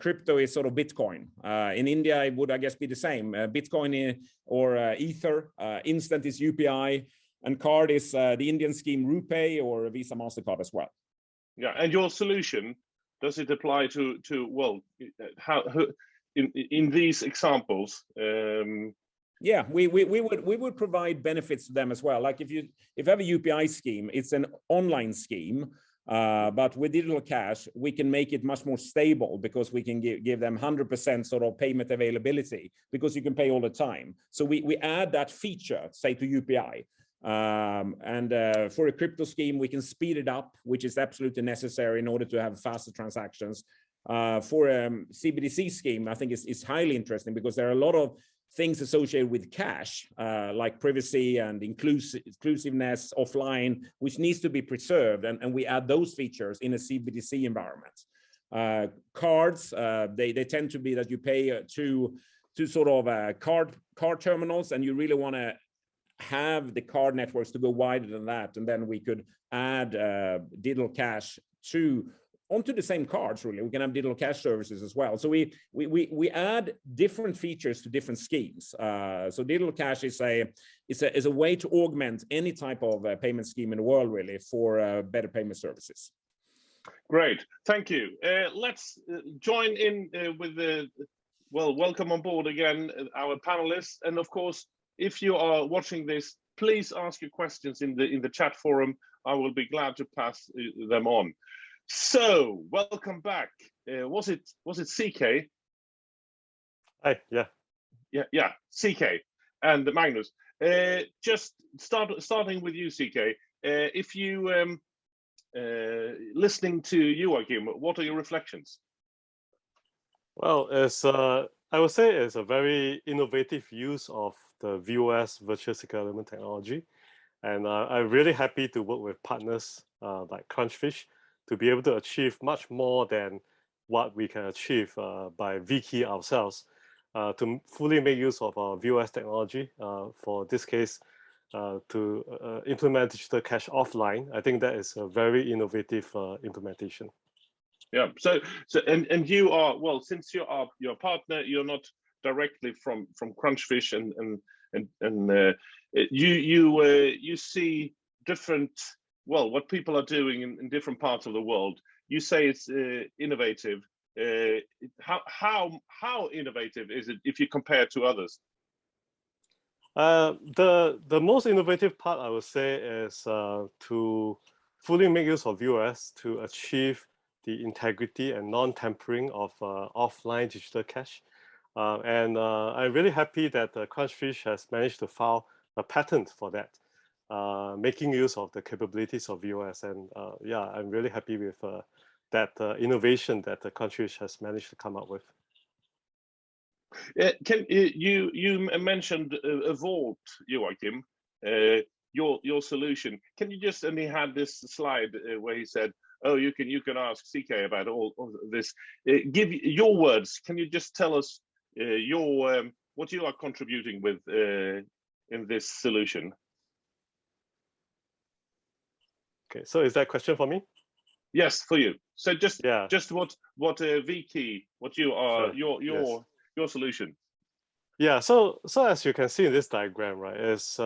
crypto is sort of Bitcoin. In India, it would, I guess, be the same. Bitcoin or Ether, instant is UPI, and card is the Indian scheme RuPay or Visa, MasterCard as well. Yeah, and your solution, does it apply to how in these examples? Yeah, we would provide benefits to them as well. Like if you have a UPI scheme, it's an online scheme, but with digital cash, we can make it much more stable because we can give them 100% sort of payment availability because you can pay all the time. So we add that feature, say, to UPI. And for a crypto scheme, we can speed it up, which is absolutely necessary in order to have faster transactions. For a CBDC scheme, I think it's highly interesting because there are a lot of things associated with cash, like privacy and inclusiveness offline, which needs to be preserved, and we add those features in a CBDC environment. Cards, they tend to be that you pay to sort of card terminals, and you really want to have the card networks to go wider than that, and then we could add digital cash onto the same cards. Really, we can have digital cash services as well. So we add different features to different schemes. So digital cash is a way to augment any type of payment scheme in the world, really, for better payment services. Great, thank you. Let's join in with the welcome on board again, our panelists, and of course, if you are watching this, please ask your questions in the chat forum. I will be glad to pass them on. So, welcome back. Was it CK? Hi, Yeah, CK and Magnus. Just starting with you, CK. If you listening to Joachim, what are your reflections? Well, I would say it's a very innovative use of the VOS virtual secure element technology, and I'm really happy to work with partners like Crunchfish to be able to achieve much more than what we can achieve by V-Key ourselves, to fully make use of our VOS technology, for this case, to implement digital cash offline. I think that is a very innovative implementation. Yeah. So and you are, well, since you are your partner, you're not directly from Crunchfish, and you see different, well, what people are doing in different parts of the world. You say it's innovative. How innovative is it if you compare to others? The most innovative part, I would say, is to fully make use of VOS to achieve the integrity and non-tampering of offline digital cash. And I'm really happy that Crunchfish has managed to file a patent for that, making use of the capabilities of VOS. And yeah, I'm really happy with that innovation that Crunchfish has managed to come up with. Can you mentioned a vault, Joachim, your solution? Can you just, and he had this slide where he said, "Oh, you can ask CK about all of this." Give your words. Can you just tell us what you are contributing with in this solution? Okay, so is that a question for me? Yes, for you. So just what V-Key, what you are, Sure. your solution. Yeah, so as you can see in this diagram, right, it's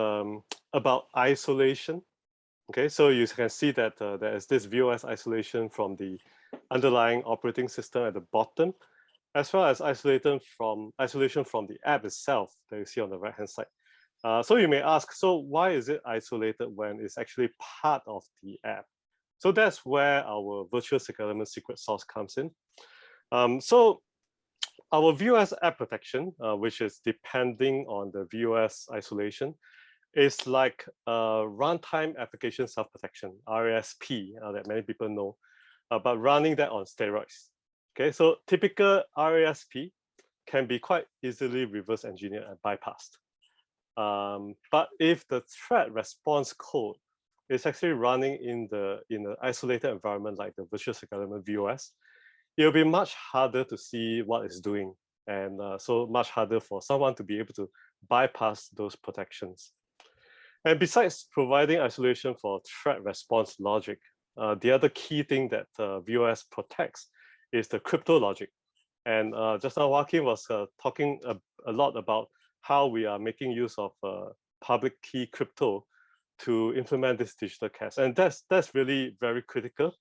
about isolation. Okay, so you can see that there is this VOS isolation from the underlying operating system at the bottom, as well as isolation from the app itself that you see on the right-hand side. So you may ask, so why is it isolated when it's actually part of the app? So that's where our virtual secure element secret sauce comes in. So our VOS app protection, which is depending on the VOS isolation, is like runtime application self-protection, RASP, that many people know, but running that on steroids. Okay, so typical RASP can be quite easily reverse engineered and bypassed. But if the threat response code is actually running in an isolated environment like the virtual secure element VOS, it'll be much harder to see what it's doing, and so much harder for someone to be able to bypass those protections. And besides providing isolation for threat response logic, the other key thing that VOS protects is the crypto logic. And just now Joachim was talking a lot about how we are making use of public key crypto to implement this digital cash. And that's really very critical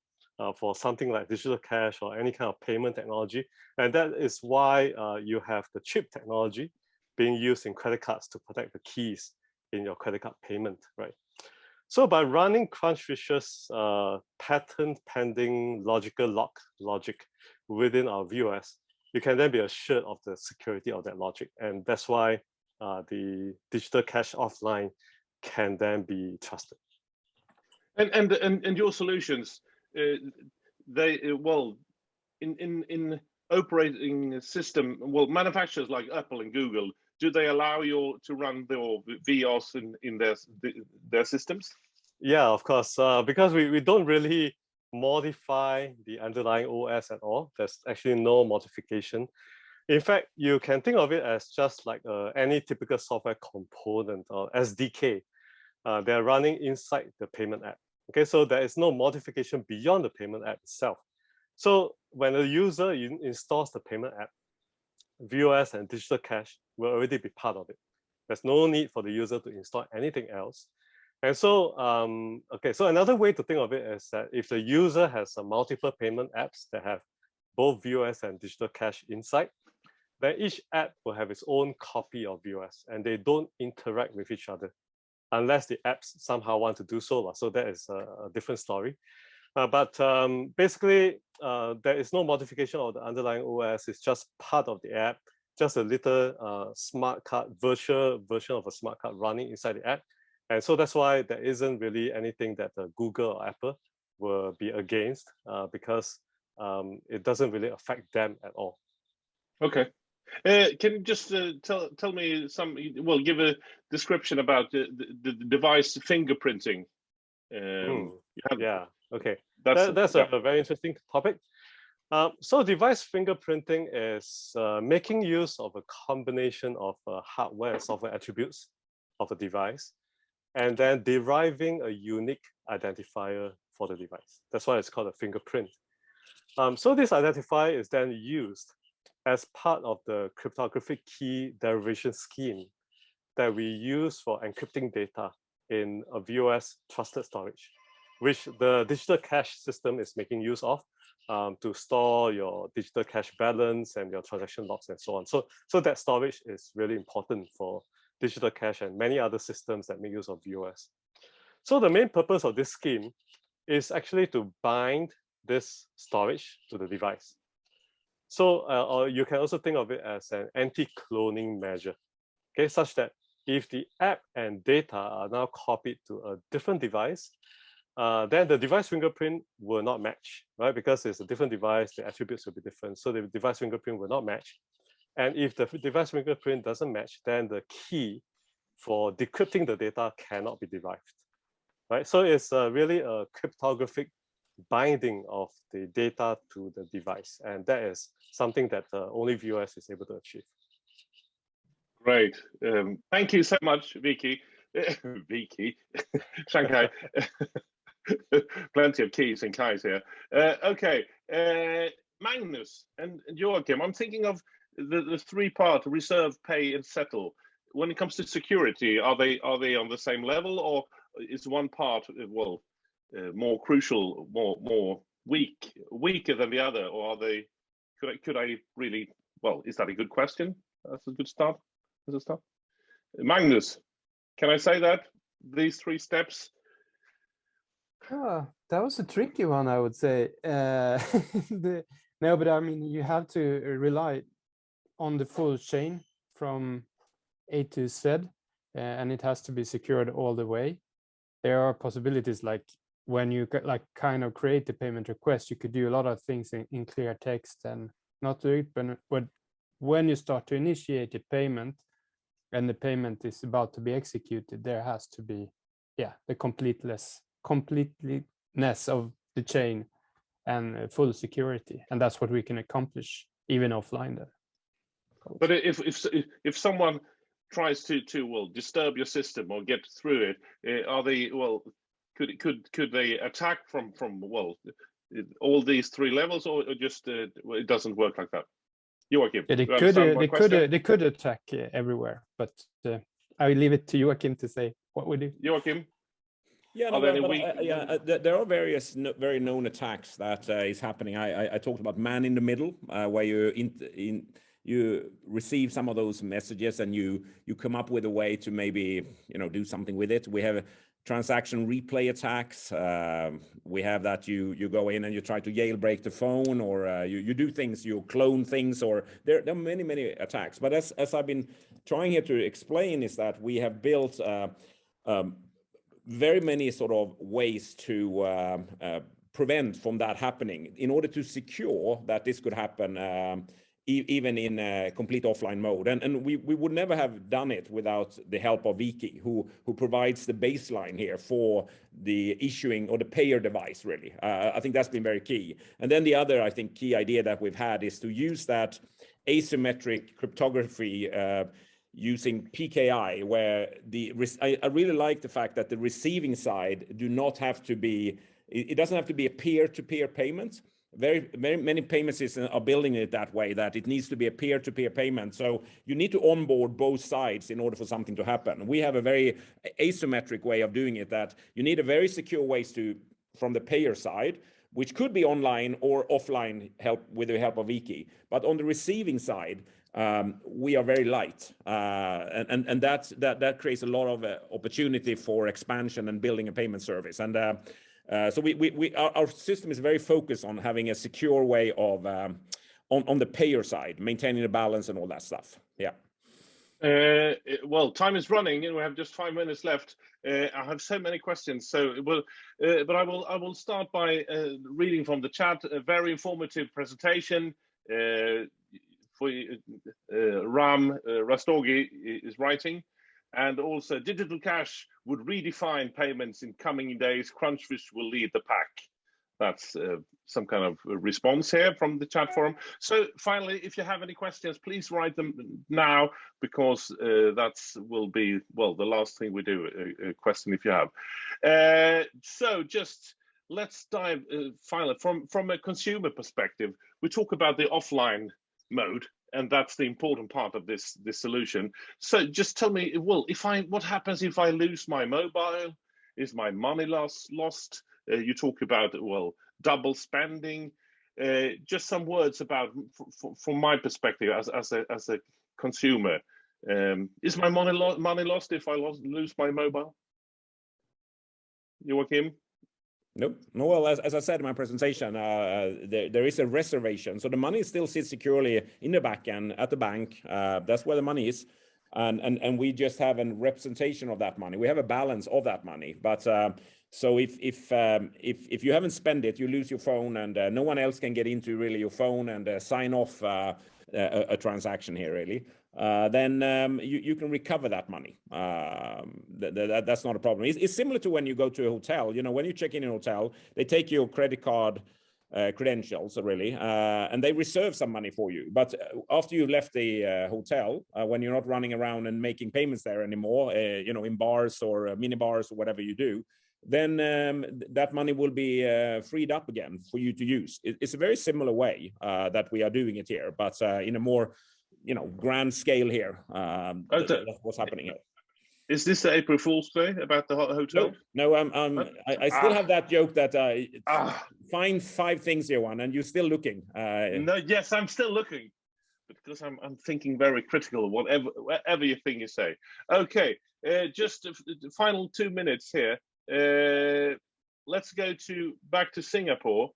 for something like digital cash or any kind of payment technology. And that is why you have the chip technology being used in credit cards to protect the keys in your credit card payment, right? So by running Crunchfish's patent pending logical lock logic within our VOS, you can then be assured of the security of that logic. And that's why the digital cash offline can then be trusted. And your solutions, they well, in operating system, well, manufacturers like Apple and Google, do they allow you to run the VOS in their systems? Yeah, of course, because we don't really modify the underlying OS at all. There's actually no modification. In fact, you can think of it as just like any typical software component or SDK. They're running inside the payment app. Okay, so there is no modification beyond the payment app itself. So when a user installs the payment app, VOS and digital cash will already be part of it. There's no need for the user to install anything else. And so, okay, so another way to think of it is that if the user has multiple payment apps that have both VOS and digital cash inside, then each app will have its own copy of VOS, and they don't interact with each other unless the apps somehow want to do so. So that is a different story. But basically, there is no modification of the underlying OS. It's just part of the app, just a little smart card, virtual version of a smart card running inside the app. And so that's why there isn't really anything that Google or Apple will be against, because it doesn't really affect them at all. Okay. Can you just tell me give a description about the device fingerprinting? Yeah, okay. That's a very interesting topic. So device fingerprinting is making use of a combination of hardware and software attributes of a device, and then deriving a unique identifier for the device. That's why it's called a fingerprint. So this identifier is then used as part of the cryptographic key derivation scheme that we use for encrypting data in a VOS trusted storage, which the digital cash system is making use of to store your digital cash balance and your transaction logs and so on. So that storage is really important for digital cash and many other systems that make use of VOS. So the main purpose of this scheme is actually to bind this storage to the device. So or you can also think of it as an anti-cloning measure, okay, such that if the app and data are now copied to a different device, then the device fingerprint will not match, right? Because it's a different device, the attributes will be different. So the device fingerprint will not match. And if the device fingerprint doesn't match, then the key for decrypting the data cannot be derived, right? So it's really a cryptographic binding of the data to the device. And that is something that only VOS is able to achieve. Great. Thank you so much, V-Key. V-Key, Chiangkai. Plenty of keys and kais here. Okay, Magnus and Joachim, I'm thinking of the three-part reserve, pay, and settle. When it comes to security, are they on the same level, or is one part more crucial, more weaker than the other, or are they? Could I really? Well, is that a good question? That's a good start. As a start, Magnus, can I say that these three steps? Oh, that was a tricky one, I would say. No, but I mean, you have to rely on the full chain from A to Z, and it has to be secured all the way. There are possibilities like when you kind of create the payment request, you could do a lot of things in clear text and not do it. But when you start to initiate a payment and the payment is about to be executed, there has to be, the completeness of the chain and full security, and that's what we can accomplish even offline then. But if someone tries to disturb your system or get through it, are they could they attack from all these three levels, or just it doesn't work like that? Joachim, yeah, they could attack everywhere, but I will leave it to Joachim to say what we do. Joachim. Yeah, there are various very known attacks that is happening. I talked about man in the middle, where you receive some of those messages and you come up with a way to maybe do something with it. We have transaction replay attacks. We have that you go in and you try to jailbreak the phone, or you do things, you clone things, or there are many attacks. But as I've been trying here to explain, is that we have built very many sort of ways to prevent from that happening in order to secure that this could happen even in a complete offline mode. And we would never have done it without the help of V-Key, who provides the baseline here for the issuing or the payer device, really. I think that's been very key. And then the other, I think, key idea that we've had is to use that asymmetric cryptography using PKI, where I really like the fact that the receiving side do not have to be, it doesn't have to be a peer-to-peer payment. Very many payment systems are building it that way, that it needs to be a peer-to-peer payment. So you need to onboard both sides in order for something to happen. We have a very asymmetric way of doing it, that you need a very secure ways from the payer side, which could be online or offline help with the help of V-Key. But on the receiving side, we are very light, and that creates a lot of opportunity for expansion and building a payment service. And so our system is very focused on having a secure way of on the payer side, maintaining the balance and all that stuff. Yeah. Well, time is running, and we have just 5 minutes left. I have so many questions, so but I will start by reading from the chat. A very informative presentation. For Ram Rastogi is writing, and also Digital Cash would redefine payments in coming days. Crunchfish will lead the pack. That's some kind of response here from the chat forum. So finally, if you have any questions, please write them now, because will be, well, the last thing we do, a question if you have. So just let's dive finally from a consumer perspective. We talk about the offline mode, and that's the important part of this solution. So just tell me, well, what happens if I lose my mobile? Is my money lost? You talk about, well, double spending. Just some words about, from my perspective as a consumer, is my money lost if I lose my mobile? Joachim? Nope. No, well, as I said in my presentation, there is a reservation. So the money still sits securely in the backend at the bank. That's where the money is. And we just have a representation of that money. We have a balance of that money. But so if you haven't spent it, you lose your phone, and no one else can get into really your phone and sign off a transaction here, really. Then you can recover that money. That's not a problem. It's similar to when you go to a hotel. You know, when you check in a hotel, they take your credit card credentials, really, and they reserve some money for you. But after you've left the hotel, when you're not running around and making payments there anymore, you know, in bars or mini bars or whatever you do, then that money will be freed up again for you to use. It's a very similar way that we are doing it here, but in a more, you know, grand scale here. That's what's happening here. Is this the April Fool's Day about the hotel? No, I still have that joke that find 5 things, Johan, and you're still looking. No, yes, I'm still looking, because I'm thinking very critical of whatever you think you say. Okay, just the final 2 minutes here. Let's go back to Singapore.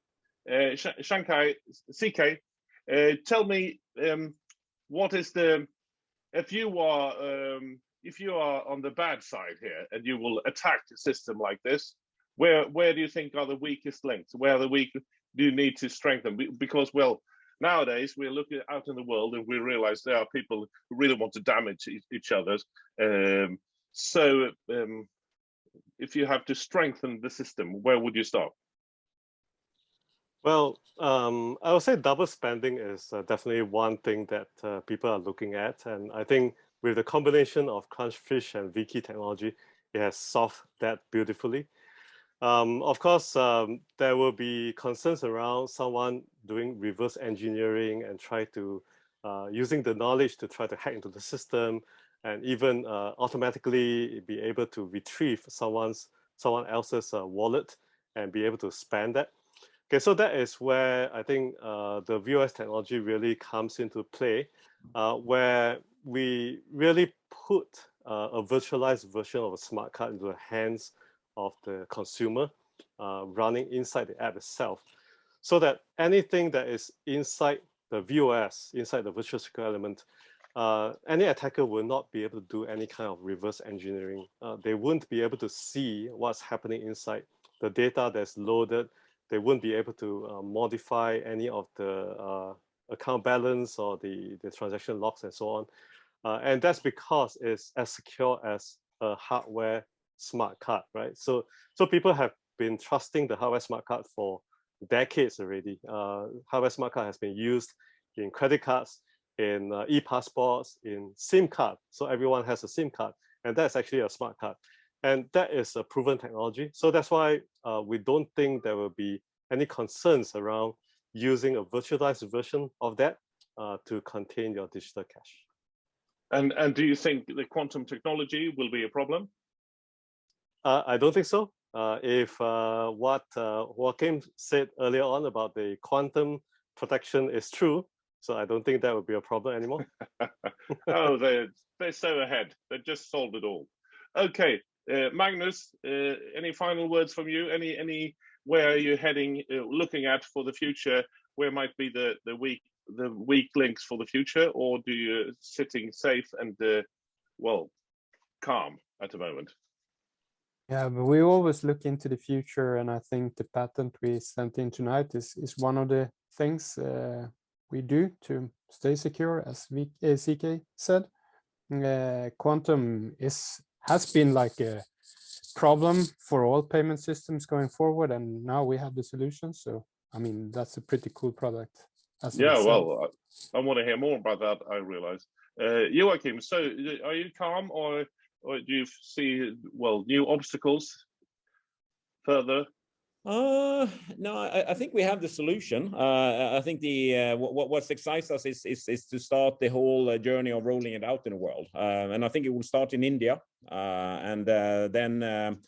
Chiangkai, CK, tell me, what is if you are on the bad side here and you will attack a system like this, where do you think are the weakest links? Where do you need to strengthen? Because, well, nowadays we're looking out in the world and we realize there are people who really want to damage each other. So if you have to strengthen the system, where would you start? Well, I would say double spending is definitely one thing that people are looking at. And I think with the combination of Crunchfish and V-Key technology, it has solved that beautifully. Of course, there will be concerns around someone doing reverse engineering and try to using the knowledge to try to hack into the system, and even automatically be able to retrieve someone else's wallet and be able to spend that. Okay, so that is where I think the VOS technology really comes into play, where we really put a virtualized version of a smart card into the hands of the consumer running inside the app itself, so that anything that is inside the VOS, inside the virtual secure element, any attacker will not be able to do any kind of reverse engineering. They wouldn't be able to see what's happening inside the data that's loaded. They wouldn't be able to modify any of the account balance or the transaction logs and so on. And that's because it's as secure as a hardware smart card, right? So people have been trusting the hardware smart card for decades already. Hardware smart card has been used in credit cards, in e-passports, in SIM card. So everyone has a SIM card, and that's actually a smart card. And that is a proven technology. So that's why we don't think there will be any concerns around using a virtualized version of that to contain your digital cash. And do you think the quantum technology will be a problem? I don't think so. If what Joachim said earlier on about the quantum protection is true, so I don't think that would be a problem anymore. Oh, they're so ahead. They just solved it all. Okay, Magnus, any final words from you? Any where are you heading? Looking at for the future, where might be the weak links for the future, or do you sitting safe and well, calm at the moment? Yeah, but we always look into the future, and I think the patent we sent in tonight is one of the things we do to stay secure, as CK said. Quantum has been like a problem for all payment systems going forward, and now we have the solution. So, I mean, that's a pretty cool product. Yeah, well, I want to hear more about that, I realize. Joachim, so are you calm, or do you see, well, new obstacles further? No, I think we have the solution. I think what excites us is to start the whole journey of rolling it out in the world. And I think it will start in India, and then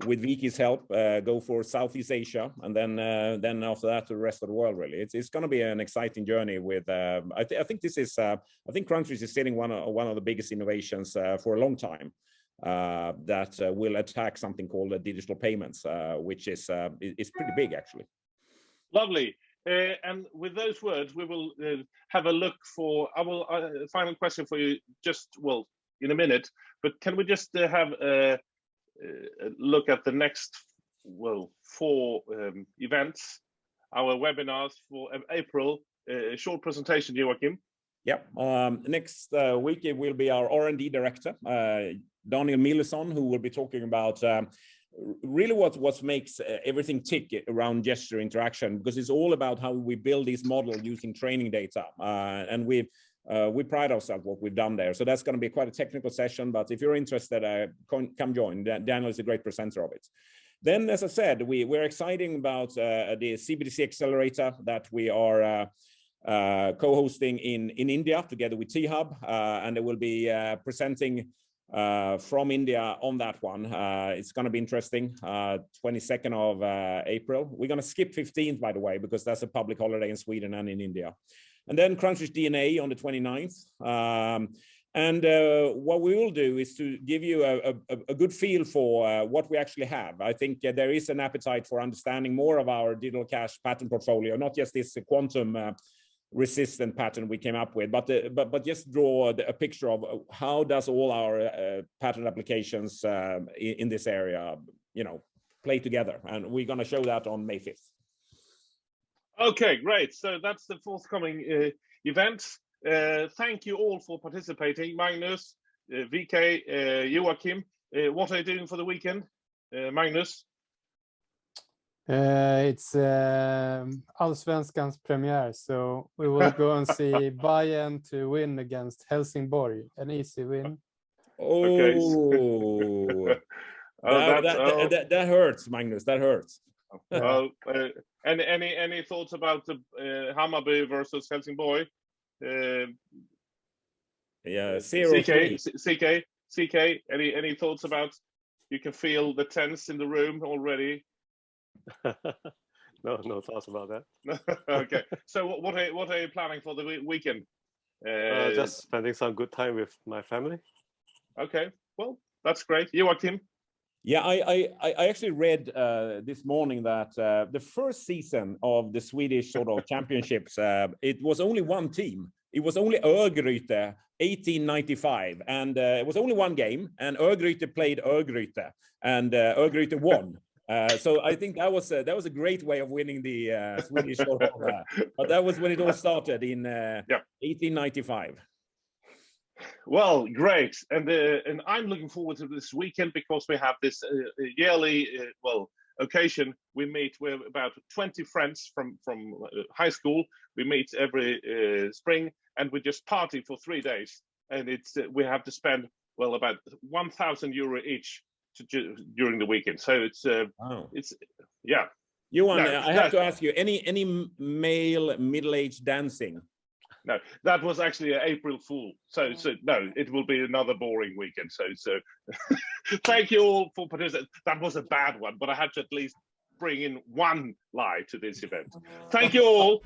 with V-Key's help, go for Southeast Asia, and then after that to the rest of the world. Really, it's going to be an exciting journey. With I think this is I think Crunchfish is setting one of the biggest innovations for a long time. That will attack something called digital payments, which is pretty big, actually. Lovely. And with those words, we will have a look for our final question for you. Just in a minute, but can we just have a look at the next 4 events, our webinars for April? A short presentation, Joachim. Yep. Next week it will be our R&D director, Daniel Millison, who will be talking about really what makes everything tick around gesture interaction, because it's all about how we build this model using training data, and we pride ourselves what we've done there. So that's going to be quite a technical session, but if you're interested, come join. Daniel is a great presenter of it. Then, as I said, we're excited about the CBDC accelerator that we are co-hosting in India together with T-Hub, and they will be presenting from India on that one. It's going to be interesting. 22nd of April. We're going to skip 15th, by the way, because that's a public holiday in Sweden and in India. And then Crunchfish DNA on the 29th. And what we will do is to give you a good feel for what we actually have. I think there is an appetite for understanding more of our digital cash patent portfolio, not just this quantum resistant pattern we came up with, but just draw a picture of how does all our patent applications in this area, play together. And we're going to show that on May 5th. Okay, great. So that's the forthcoming events. Thank you all for participating. Magnus, V-Key, Joachim, what are you doing for the weekend? Magnus? It's Allsvenskans premiere, so we will go and see Bayern to win against Helsingborg, an easy win. Oh, okay. that hurts, Magnus. That hurts. Any thoughts about the Hammarby versus Helsingborg? Yeah, 0-3. CK. Any thoughts about? You can feel the tense in the room already. No thoughts about that. Okay. So what are you planning for the weekend? Just spending some good time with my family. Okay. Well, that's great. Joachim? Yeah, I actually read this morning that the first season of the Swedish sort of championships, it was only one team. It was only Örgryte, 1895, and it was only one game, and Örgryte played Örgryte, and Örgryte won. So I think that was a great way of winning the Swedish Corona. But that was when it all started in 1895. Well, great, and I'm looking forward to this weekend because we have this yearly occasion. We meet with about 20 friends from high school. We meet every spring, and we just party for 3 days. And it's we have to spend about €1,000 each during the weekend. So it's Johan, I have to ask you, any male middle-aged dancing? No, that was actually an April Fool. So no, it will be another boring weekend. So thank you all for participating. That was a bad one, but I had to at least bring in one lie to this event. Thank you all.